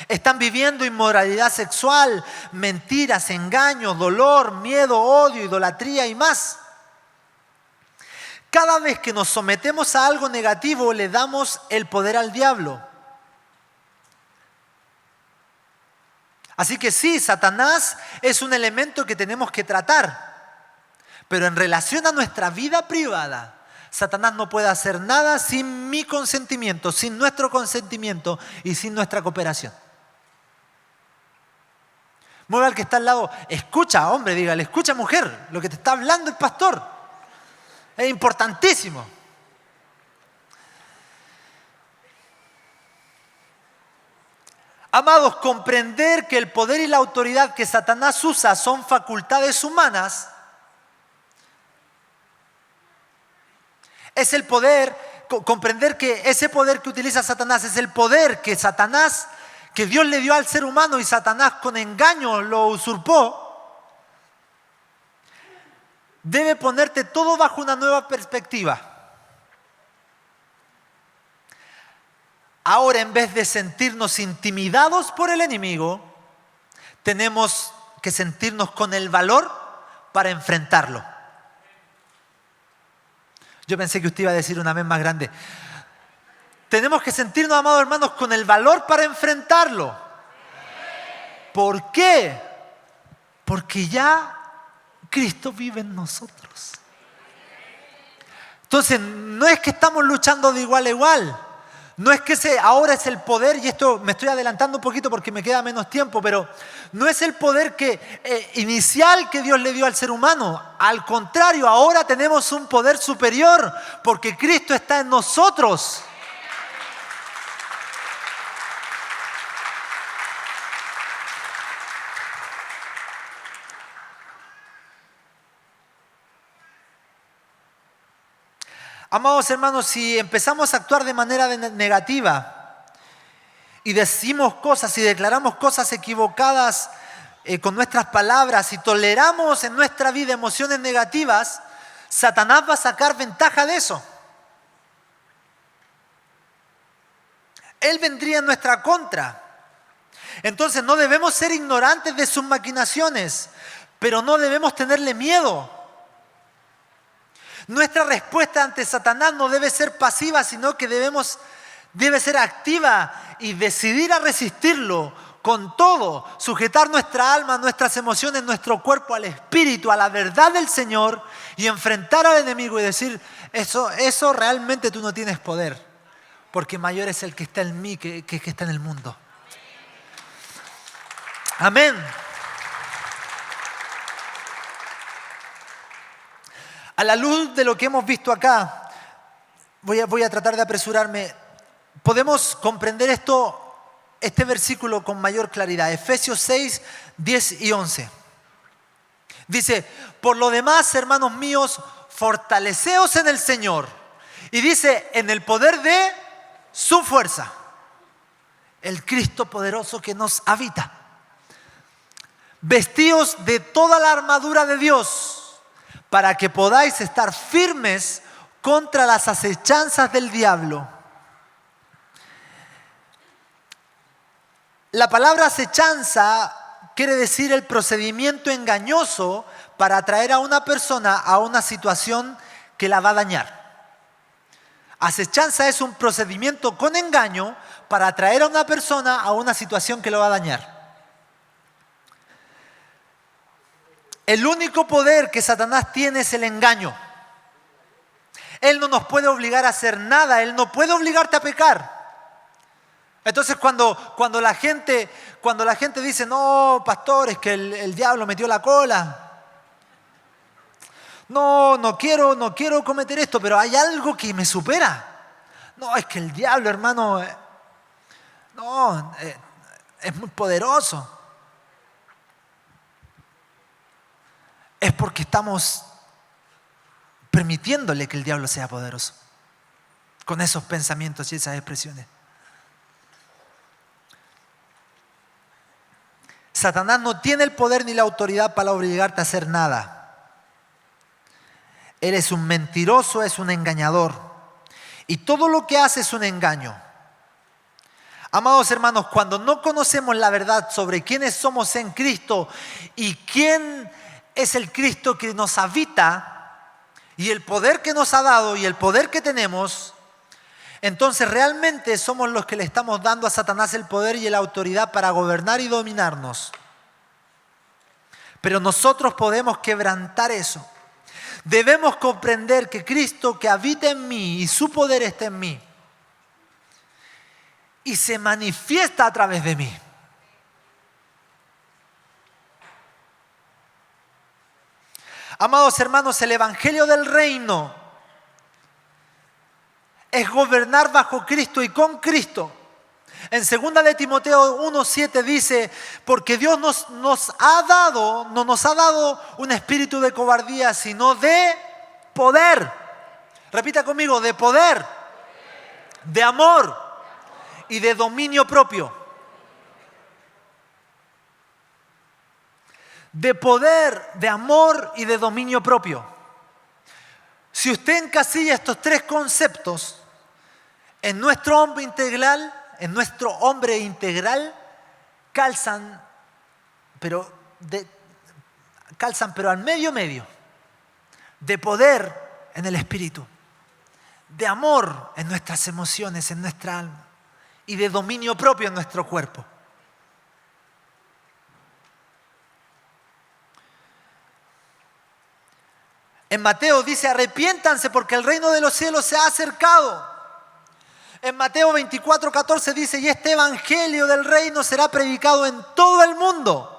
Están viviendo inmoralidad sexual, mentiras, engaños, dolor, miedo, odio, idolatría y más. Cada vez que nos sometemos a algo negativo, le damos el poder al diablo. Así que sí, Satanás es un elemento que tenemos que tratar. Pero en relación a nuestra vida privada, Satanás no puede hacer nada sin mi consentimiento, sin nuestro consentimiento y sin nuestra cooperación. Mueva al que está al lado, escucha, hombre, dígale, escucha, mujer, lo que te está hablando el pastor. Es importantísimo. Amados, comprender que el poder y la autoridad que Satanás usa son facultades humanas es el poder, comprender que ese poder que utiliza Satanás es el poder que Dios le dio al ser humano y Satanás con engaño lo usurpó. Debe ponerte todo bajo una nueva perspectiva. Ahora, en vez de sentirnos intimidados por el enemigo, tenemos que sentirnos con el valor para enfrentarlo. Yo pensé que usted iba a decir una vez más grande. Tenemos que sentirnos, amados hermanos, con el valor para enfrentarlo. ¿Por qué? Porque ya Cristo vive en nosotros. Entonces, no es que estamos luchando de igual a igual. No es que ahora es el poder, y esto me estoy adelantando un poquito porque me queda menos tiempo, pero no es el poder inicial que Dios le dio al ser humano. Al contrario, ahora tenemos un poder superior porque Cristo está en nosotros. Amados hermanos, si empezamos a actuar de manera negativa y decimos cosas y declaramos cosas equivocadas con nuestras palabras y toleramos en nuestra vida emociones negativas, Satanás va a sacar ventaja de eso. Él vendría en nuestra contra. Entonces no debemos ser ignorantes de sus maquinaciones, pero no debemos tenerle miedo. Nuestra respuesta ante Satanás no debe ser pasiva, sino que debe ser activa y decidir a resistirlo con todo, sujetar nuestra alma, nuestras emociones, nuestro cuerpo al Espíritu, a la verdad del Señor y enfrentar al enemigo y decir, eso realmente tú no tienes poder, porque mayor es el que está en mí que está en el mundo. Amén. A la luz de lo que hemos visto acá, voy a tratar de apresurarme. Podemos comprender este versículo con mayor claridad. Efesios 6, 10 y 11. Dice, por lo demás, hermanos míos, fortaleceos en el Señor Y dice, en el poder de su fuerza. El Cristo poderoso que nos habita. Vestíos de toda la armadura de Dios para que podáis estar firmes contra las acechanzas del diablo. La palabra acechanza quiere decir el procedimiento engañoso para atraer a una persona a una situación que la va a dañar. Acechanza es un procedimiento con engaño para atraer a una persona a una situación que lo va a dañar. El único poder que Satanás tiene es el engaño. Él no nos puede obligar a hacer nada, Él no puede obligarte a pecar. Entonces cuando la gente dice, no, pastor, es que el diablo metió la cola. No quiero cometer esto, pero hay algo que me supera. No, es que el diablo, hermano, es muy poderoso. Es porque estamos permitiéndole que el diablo sea poderoso. Con esos pensamientos y esas expresiones. Satanás no tiene el poder ni la autoridad para obligarte a hacer nada. Él es un mentiroso, es un engañador. Y todo lo que hace es un engaño. Amados hermanos, cuando no conocemos la verdad sobre quiénes somos en Cristo y quién es el Cristo que nos habita y el poder que nos ha dado y el poder que tenemos, entonces realmente somos los que le estamos dando a Satanás el poder y la autoridad para gobernar y dominarnos. Pero nosotros podemos quebrantar eso. Debemos comprender que Cristo que habita en mí y su poder está en mí y se manifiesta a través de mí. Amados hermanos, el evangelio del reino es gobernar bajo Cristo y con Cristo. En 2 de Timoteo 1:7 dice, porque Dios no nos ha dado un espíritu de cobardía, sino de poder. Repita conmigo, de poder, de amor y de dominio propio. De poder, de amor y de dominio propio. Si usted encasilla estos tres conceptos en nuestro hombre integral, calzan, pero al medio. De poder en el espíritu, de amor en nuestras emociones, en nuestra alma, y de dominio propio en nuestro cuerpo. En Mateo dice, arrepiéntanse porque el reino de los cielos se ha acercado. En Mateo 24:14 dice, y este evangelio del reino será predicado en todo el mundo.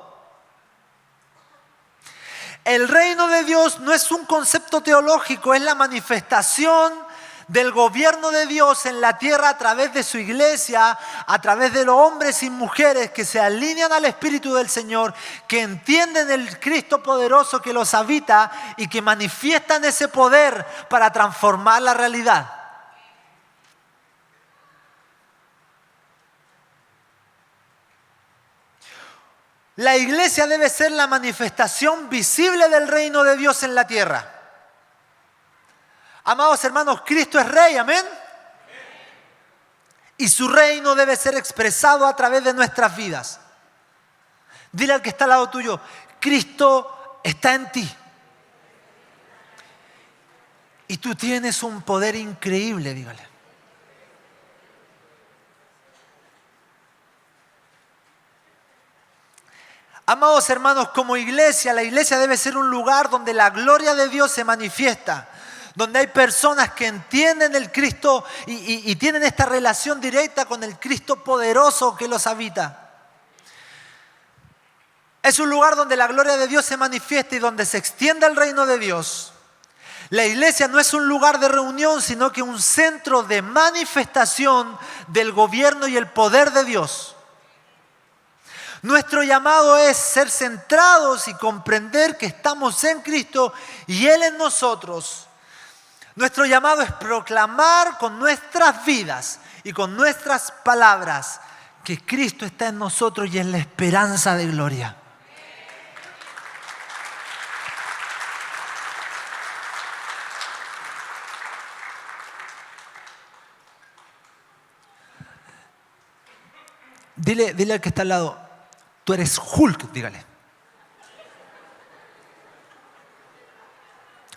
El reino de Dios no es un concepto teológico, es la manifestación del gobierno de Dios en la tierra a través de su iglesia, a través de los hombres y mujeres que se alinean al Espíritu del Señor, que entienden el Cristo poderoso que los habita y que manifiestan ese poder para transformar la realidad. La iglesia debe ser la manifestación visible del reino de Dios en la tierra. Amados hermanos, Cristo es Rey, amén. Y su reino debe ser expresado a través de nuestras vidas. Dile al que está al lado tuyo, Cristo está en ti. Y tú tienes un poder increíble, dígale. Amados hermanos, como iglesia, la iglesia debe ser un lugar donde la gloria de Dios se manifiesta. Donde hay personas que entienden el Cristo y tienen esta relación directa con el Cristo poderoso que los habita. Es un lugar donde la gloria de Dios se manifiesta y donde se extiende el reino de Dios. La iglesia no es un lugar de reunión, sino que un centro de manifestación del gobierno y el poder de Dios. Nuestro llamado es ser centrados y comprender que estamos en Cristo y Él en nosotros, Nuestro llamado es proclamar con nuestras vidas y con nuestras palabras que Cristo está en nosotros y es la esperanza de gloria. Dile al que está al lado, tú eres Hulk, dígale.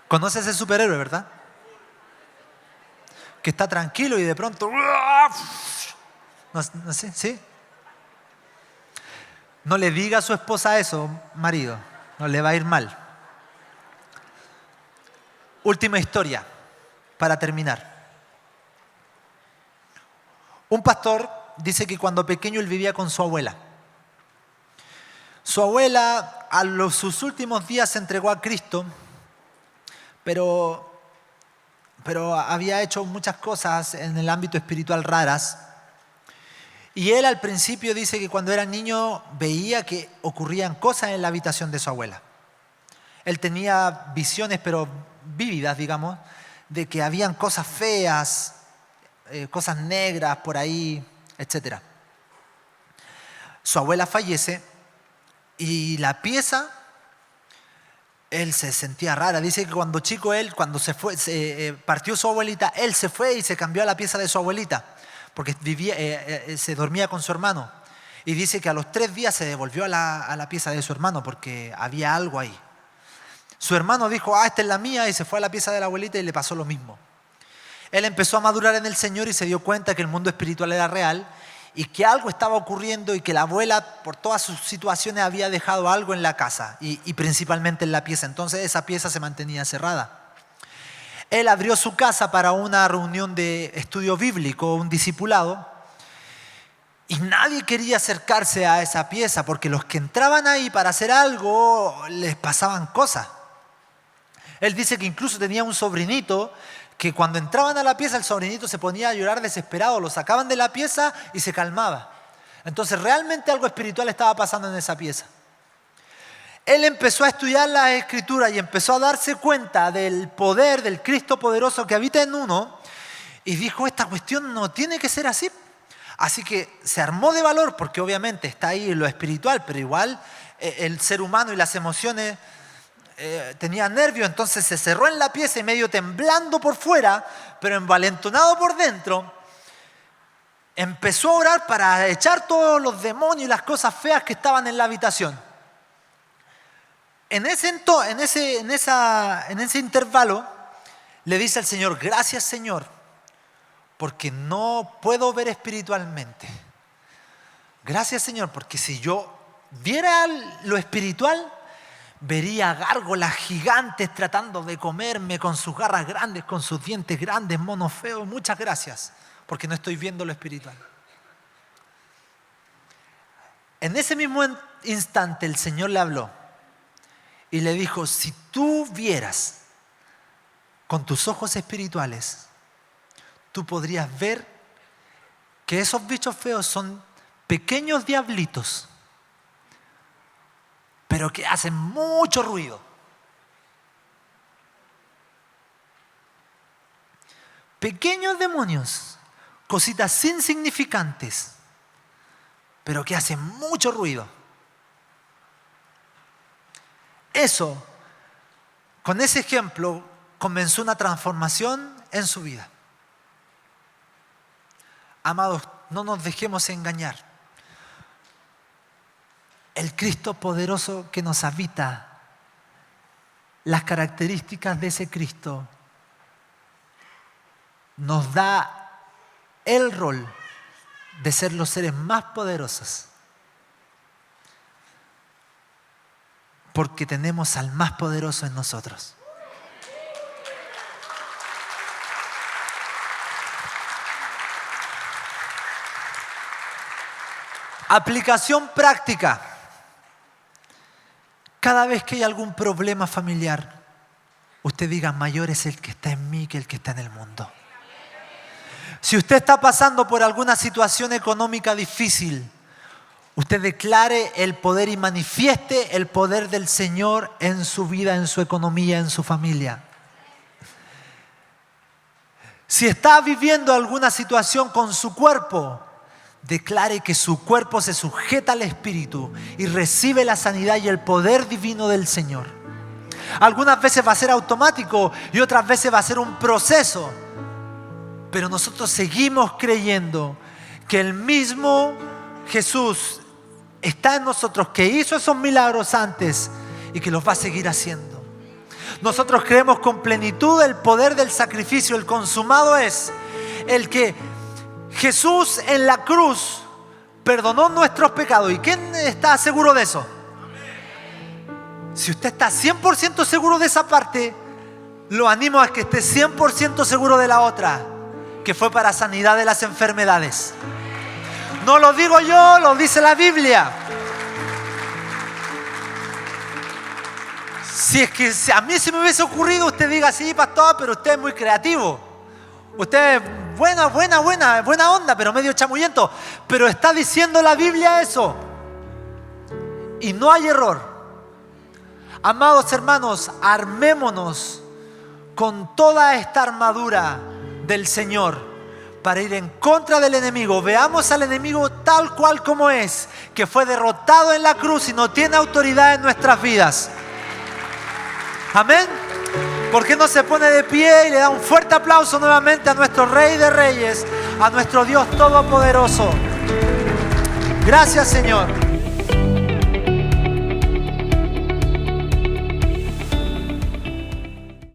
¿Conoces ese superhéroe, verdad? Que está tranquilo y de pronto... No sé, ¿sí? No le diga a su esposa eso, marido. No le va a ir mal. Última historia, para terminar. Un pastor dice que cuando pequeño él vivía con su abuela. Su abuela sus últimos días se entregó a Cristo, pero había hecho muchas cosas en el ámbito espiritual raras. Y él al principio dice que cuando era niño veía que ocurrían cosas en la habitación de su abuela. Él tenía visiones, pero vívidas, digamos, de que habían cosas feas, cosas negras por ahí, etc. Su abuela fallece y la pieza, él se sentía rara. Dice que cuando chico él, cuando partió su abuelita, él se fue y se cambió a la pieza de su abuelita, porque se dormía con su hermano. Y dice que a los 3 días se devolvió a la pieza de su hermano porque había algo ahí. Su hermano dijo, esta es la mía, y se fue a la pieza de la abuelita y le pasó lo mismo. Él empezó a madurar en el Señor y se dio cuenta que el mundo espiritual era real y que algo estaba ocurriendo y que la abuela, por todas sus situaciones, había dejado algo en la casa y principalmente en la pieza. Entonces esa pieza se mantenía cerrada. Él abrió su casa para una reunión de estudio bíblico, un discipulado, y nadie quería acercarse a esa pieza porque los que entraban ahí para hacer algo les pasaban cosas. Él dice que incluso tenía un sobrinito que cuando entraban a la pieza el sobrinito se ponía a llorar desesperado, lo sacaban de la pieza y se calmaba. Entonces realmente algo espiritual estaba pasando en esa pieza. Él empezó a estudiar las Escrituras y empezó a darse cuenta del poder del Cristo poderoso que habita en uno y dijo, esta cuestión no tiene que ser así. Así que se armó de valor porque obviamente está ahí lo espiritual, pero igual el ser humano y las emociones tenía nervios, entonces se cerró en la pieza y medio temblando por fuera, pero envalentonado por dentro, empezó a orar para echar todos los demonios y las cosas feas que estaban en la habitación. En ese intervalo le dice al Señor, gracias Señor, porque no puedo ver espiritualmente. Gracias Señor, porque si yo viera lo espiritual, vería gárgolas gigantes tratando de comerme con sus garras grandes, con sus dientes grandes, monos feos. Muchas gracias, porque no estoy viendo lo espiritual. En ese mismo instante el Señor le habló y le dijo, si tú vieras con tus ojos espirituales, tú podrías ver que esos bichos feos son pequeños diablitos, pero que hacen mucho ruido. Pequeños demonios, cositas insignificantes, pero que hacen mucho ruido. Eso, con ese ejemplo, comenzó una transformación en su vida. Amados, no nos dejemos engañar. El Cristo poderoso que nos habita, las características de ese Cristo, nos da el rol de ser los seres más poderosos. Porque tenemos al más poderoso en nosotros. Aplicación práctica. Cada vez que hay algún problema familiar, usted diga, mayor es el que está en mí que el que está en el mundo. Si usted está pasando por alguna situación económica difícil, usted declare el poder y manifieste el poder del Señor en su vida, en su economía, en su familia. Si está viviendo alguna situación con su cuerpo, declare que su cuerpo se sujeta al Espíritu y recibe la sanidad y el poder divino del Señor. Algunas veces va a ser automático y otras veces va a ser un proceso. Pero nosotros seguimos creyendo que el mismo Jesús está en nosotros, que hizo esos milagros antes y que los va a seguir haciendo. Nosotros creemos con plenitud el poder del sacrificio. El consumado es el que Jesús en la cruz perdonó nuestros pecados. ¿Y quién está seguro de eso? Si usted está 100% seguro de esa parte, lo animo a que esté 100% seguro de la otra, que fue para sanidad de las enfermedades. No lo digo yo, lo dice la Biblia. Si es que a mí se me hubiese ocurrido, usted diga, sí, pastor, pero usted es muy creativo. Usted es buena onda, pero medio chamullento. Pero está diciendo la Biblia eso. Y no hay error. Amados hermanos, armémonos con toda esta armadura del Señor para ir en contra del enemigo. Veamos al enemigo tal cual como es, que fue derrotado en la cruz y no tiene autoridad en nuestras vidas. Amén. ¿Por qué no se pone de pie y le da un fuerte aplauso nuevamente a nuestro Rey de Reyes, a nuestro Dios Todopoderoso? Gracias, Señor.